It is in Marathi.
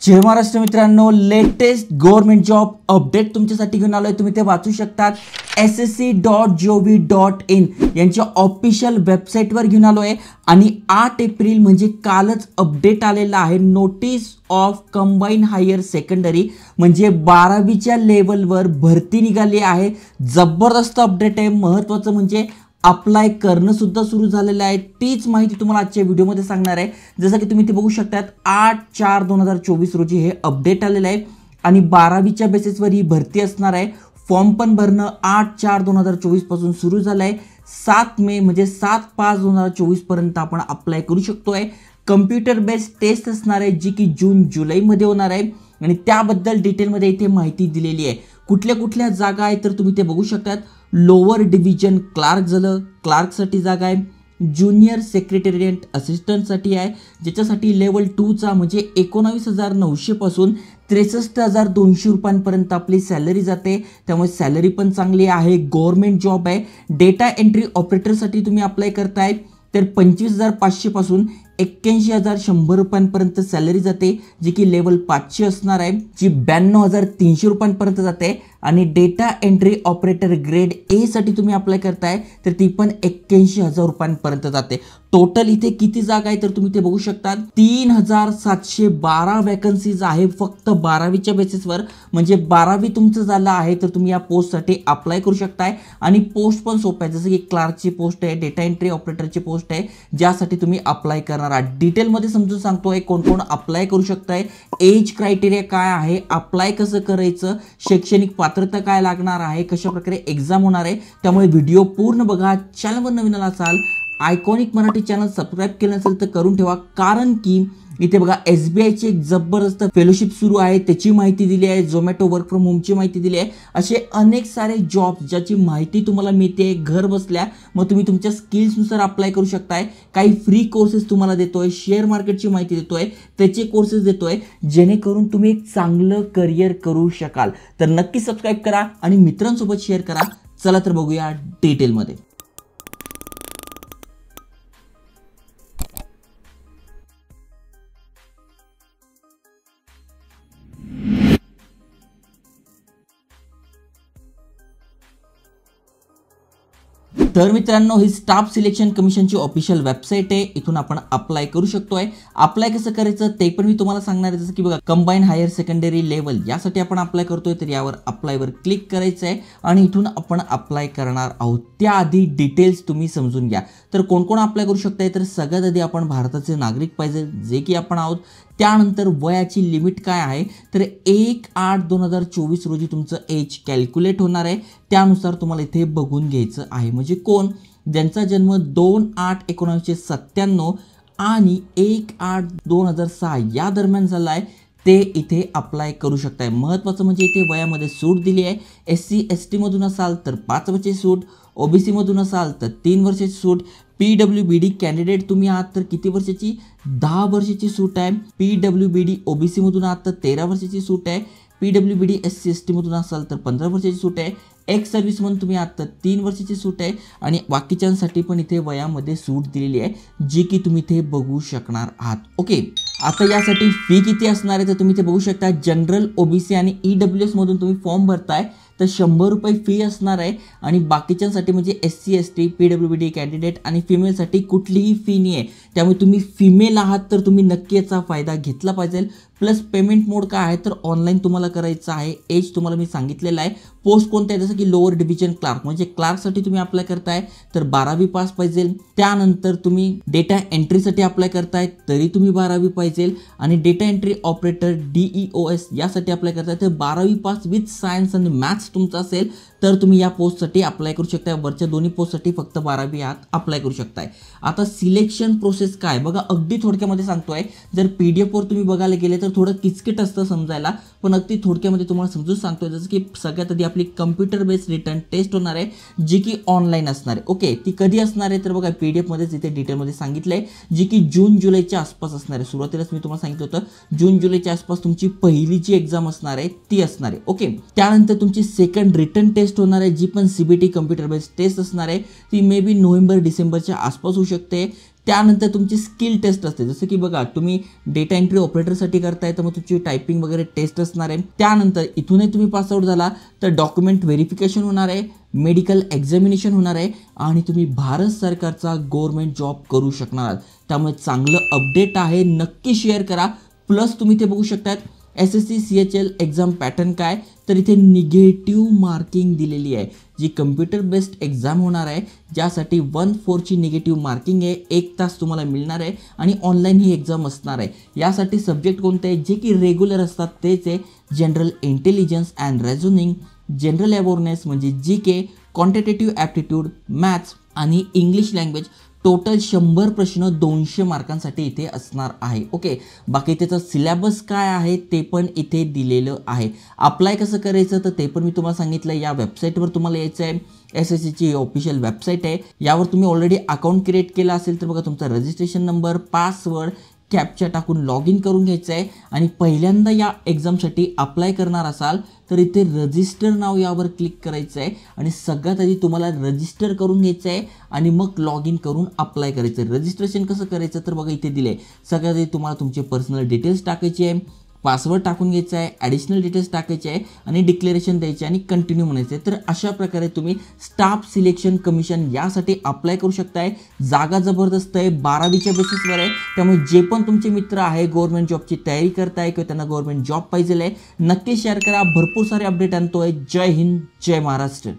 जय महाराष्ट्र मित्रांनो, लेटेस्ट गव्हर्नमेंट जॉब अपडेट तुमच्यासाठी घेऊन आलोय। तुम्ही ते वाचू शकतात ssc.gov.in यांच्या ऑफिशियल वेबसाईटवर घेऊन आलोय आणि 8 एप्रिल म्हणजे कालच अपडेट आलेला आहे। Notice of combine higher secondary म्हणजे 12वीच्या लेवलवर भरती निघाली आहे। जबरदस्त अपडेट आहे। महत्त्वाचं म्हणजे अप्लाय करणं सुद्धा सुरू झालेलं आहे। तीच माहिती तुम्हाला आजच्या व्हिडिओमध्ये सांगणार आहे। जसं की तुम्ही ते बघू शकतात 8/4/2024 रोजी हे अपडेट आलेलं आहे आणि 12वीच्या बेसिसवर ही भरती असणार आहे। फॉर्म पण भरणं 8/4/2024 पासून सुरू झालं आहे। 7 मे म्हणजे 7/5/2024 पर्यंत आपण अप्लाय करू शकतोय। कम्प्युटर बेस्ड टेस्ट असणार आहे जी की जून-जुलै मध्ये होणार आहे आणि त्याबद्दल डिटेलमध्ये इथे माहिती दिलेली आहे। कुठल्या कुठल्या जागा आहेत तर तुम्ही ते बघू शकतात। लोअर डिव्हिजन क्लार्क झालं, क्लार्कसाठी जागा आहे। ज्युनियर सेक्रेटरिएट असिस्टंटसाठी आहे, ज्याच्यासाठी लेवल 2 चा म्हणजे 19,900 पासून 63,200 रुपयांपर्यंत आपली सॅलरी जाते। त्यामुळे सॅलरी पण चांगली आहे। गव्हर्नमेंट जॉब आहे। डेटा एंट्री ऑपरेटरसाठी तुम्ही अप्लाय करताय तर 25,500 पासून 81,100 रुपयांपर्यंत सॅलरी जाते, जी की लेवल 5 ची असणार आहे, जी 92,300 रुपयांपर्यंत जाते। आणि data entry operator grade A साठी तुम्ही अप्लाय करताय तर ती पण 81,000 रुपयांपर्यंत जाते। टोटल इथे किती जागा आहे तर तुम्ही ते बघू शकता 3,712 वॅकन्सीज आहे फक्त 12वीच्या बेसिसवर। म्हणजे 12वी तुमचं झालं आहे तर तुम्ही या पोस्टसाठी अप्लाय करू शकताय आणि पोस्ट पण सोपं आहे। जसं की क्लार्कची पोस्ट आहे, डेटा एंट्री ऑपरेटरची पोस्ट आहे, ज्यासाठी तुम्ही अप्लाय करणार आहात। डिटेलमध्ये समजून सांगतोय कोण कोण अप्लाय करू शकताय, एज क्रायटेरिया काय आहे, अप्लाय कसं करायचं, शैक्षणिक पात्रता काय लागणार आहे, कशा प्रकारे एक्झाम होणार आहे। त्यामुळे व्हिडिओ पूर्ण बघा। चॅनलवर नवीन असाल, आयकॉनिक मराठी चॅनल सबस्क्राइब केलं नसेल तर करून ठेवा, कारण की इथे बघा SBI ची एक जबरदस्त फेलोशिप सुरू आहे, त्याची माहिती दिली आहे। झोमॅटो वर्क फ्रॉम होमची माहिती दिली आहे। असे अनेक सारे जॉब ज्याची माहिती तुम्हाला मिळते घर बसल्या। मग तुम्ही तुमच्या स्किल्सनुसार अप्लाय करू शकताय। काही फ्री कोर्सेस तुम्हाला देतोय, शेअर मार्केटची माहिती देतोय, त्याचे कोर्सेस देतोय, जेणेकरून तुम्ही एक चांगलं करिअर करू शकाल। तर नक्की सबस्क्राइब करा आणि मित्रांसोबत शेअर करा। चला तर बघूया डिटेलमध्ये। तर मित्रांनो, ही स्टाफ सिलेक्शन कमिशनची ऑफिशियल वेबसाईट आहे। इथून आपण अप्लाय करू शकतोय। अप्लाय कसं करायचं ते पण मी तुम्हाला सांगणार आहे। जसं की बघा कंबाईन हायर सेकंडरी लेवल यासाठी आपण अप्लाय करतोय तर यावर अप्लायवर क्लिक करायचं आहे आणि इथून आपण अप्लाय करणार आहोत। त्याआधी डिटेल्स तुम्ही समजून घ्या। तर कोण कोण अप्लाय करू शकताय तर सगळ्यात आधी आपण भारताचे नागरिक पाहिजे, जे की आपण आहोत। त्यानंतर वयाची लिमिट काय आहे तर 1/8/2024 रोजी तुमचं एज कॅल्क्युलेट होणार आहे। त्यानुसार तुम्हाला इथे बघून घ्यायचं आहे। म्हणजे कोण ज्यांचा जन्म 2/8/1997 आणि 1/8/2006 या दरम्यान झाला आहे ते इथे अप्लाय करू शकताय। महत्त्वाचं म्हणजे इथे वयामध्ये सूट दिली आहे। SC ST मधून असाल तर 5 वर्षाची सूट, OBC मधून असाल तर 3 वर्षाची सूट, PWBD कॅन्डिडेट तुम्ही आहात तर किती वर्षाची 10 वर्षाची सूट आहे। PWBD OBC मधून आहात तर 13 वर्षाची सूट आहे। PWBD SC ST मधून असाल तर 15 वर्षाची सूट आहे। एक्स सर्व्हिस म्हणून तुम्ही आहात तर 3 वर्षाची सूट आहे आणि बाकीच्यांसाठी पण इथे वयामध्ये सूट दिलेली आहे, जी की तुम्ही इथे बघू शकणार आहात। ओके, आता यासाठी फी किती असणार आहे तर तुम्ही ते बघू शकता। जनरल, OBC आणि EWS मधून तुम्ही फॉर्म भरताय तर 100 रुपये फी असणार आहे आणि बाकीच्यांसाठी म्हणजे SC ST PWBD कॅन्डिडेट आणि फिमेलसाठी कुठलीही फी नाही आहे। त्यामुळे तुम्ही फिमेल आहात तर तुम्ही नक्की याचा फायदा घेतला पाहिजे। प्लस पेमेंट मोड काय आहे तर ऑनलाईन तुम्हाला करायचं आहे। एज तुम्हाला मी सांगितलेलं आहे। पोस्ट कोणते आहे जसं की लोअर डिव्हिजन क्लार्क म्हणजे क्लार्कसाठी तुम्ही अप्लाय करताय तर 12वी पास पाहिजे। त्यानंतर तुम्ही डेटा एंट्रीसाठी अप्लाय करताय तरी तुम्ही 12वी पाहिजे आणि डेटा एंट्री ऑपरेटर DEOS यासाठी अप्लाय करताय तर 12वी पास विथ सायन्स आणि मॅथ्स तुमचा असेल तर तुम्ही या पोस्टसाठी अप्लाय करू शकताय। वरच्या दोन्ही पोस्टसाठी फक्त 12वी आहात अप्लाय करू शकताय। आता सिलेक्शन प्रोसेस काय बघा, अगदी थोडक्यामध्ये सांगतोय। जर PDF वर तुम्ही बघायला गेले तर थोडं किचकिट असतं समजायला, पण अगदी थोडक्यामध्ये तुम्हाला समजून सांगतोय। जसं की सगळ्यात आधी आपली कम्प्युटर बेस्ड रिटर्न टेस्ट होणार आहे, जी की ऑनलाईन असणार आहे। ओके, ती कधी असणार आहे तर बघा PDF मध्येच इथे डिटेलमध्ये सांगितलंय, जी की जून-जुलैच्या आसपास असणार आहे। सुरुवातीलाच मी तुम्हाला सांगितलं होतं जून-जुलैच्या आसपास तुमची पहिली जी एक्झाम असणार आहे ती असणार आहे। ओके, त्यानंतर तुमची सेकंड रिटर्न टेस्ट होणार आहे, जी पण CBT कम्प्युटर बेस्ड टेस्ट असणार आहे। ती मे बी नोव्हेंबर-डिसेंबरच्या आसपास होऊ शकते। त्यानंतर तुमची स्किल टेस्ट असते, जसं की बघा तुम्ही डेटा एंट्री ऑपरेटरसाठी करताय तर मग तुमची टायपिंग वगैरे टेस्ट असणार आहे. त्यानंतर इथूनही तुम्ही पासआउट झाला तर डॉक्युमेंट व्हेरिफिकेशन होणार आहे, मेडिकल एक्झामिनेशन होणार आहे आणि तुम्ही भारत सरकारचा गव्हर्नमेंट जॉब करू शकणार आहात. त्यामुळे चांगलं अपडेट आहे, नक्की शेअर करा. प्लस तुम्ही ते बघू शकतात SSC CHL एक्झाम पॅटर्न काय, तर इथे निगेटिव्ह मार्किंग दिलेली आहे, जी कम्प्युटर बेस्ड एक्झाम होणार आहे, ज्यासाठी 1/4ची निगेटिव्ह मार्किंग आहे. 1 तास तुम्हाला मिळणार आहे आणि ऑनलाईन ही एक्झाम असणार आहे. यासाठी सब्जेक्ट कोणते आहे जे की रेग्युलर असतात तेच आहे general intelligence and reasoning, general awareness म्हणजे GK, क्वांटिटेटिव्ह ॲप्टिट्यूड, मॅथ्स आणि इंग्लिश लँग्वेज. टोटल 100 प्रश्न 200 मार्कांसाठी इथे असणार आहे. ओके, बाकी त्याचं सिलेबस काय आहे ते पण इथे दिलेलं आहे. अप्लाय कसं करायचं तर ते पण मी तुम्हाला सांगितलं. या वेबसाईटवर तुम्हाला यायचं आहे. SSCची ऑफिशियल वेबसाईट आहे. यावर तुम्ही ऑलरेडी अकाउंट क्रिएट केला असेल तर बघा तुमचा रजिस्ट्रेशन नंबर, पासवर्ड, कॅप्चा टाकून लॉग इन करून घ्यायचं आहे. आणि पहिल्यांदा या एक्झामसाठी अप्लाय करणार असाल तर इथे रजिस्टर नाव यावर क्लिक करायचं आहे आणि सगळ्यात आधी तुम्हाला रजिस्टर करून घ्यायचं आहे आणि मग लॉग इन करून अप्लाय करायचं आहे. रजिस्ट्रेशन कसं करायचं तर बघा इथे दिलं आहे. सगळ्यात आधी तुम्हाला तुमचे पर्सनल डिटेल्स टाकायचे आहे, पासवर्ड टाकून घ्यायचा आहे, ॲडिशनल डिटेल्स टाकायचे आहे आणि डिक्लेरेशन द्यायचे आणि कंटिन्यू म्हणायचं आहे. तर अशा प्रकारे तुम्ही स्टाफ सिलेक्शन कमिशन यासाठी अप्लाय करू शकताय. जागा जबरदस्त आहे, 12वीच्या बेसिसवर आहे. त्यामुळे जे पण तुमचे मित्र आहे गव्हर्नमेंट जॉबची तयारी करताय किंवा त्यांना गव्हर्नमेंट जॉब पाहिजे आहे, नक्की शेअर करा. भरपूर सारे अपडेट आणतोय. जय हिंद, जय महाराष्ट्र.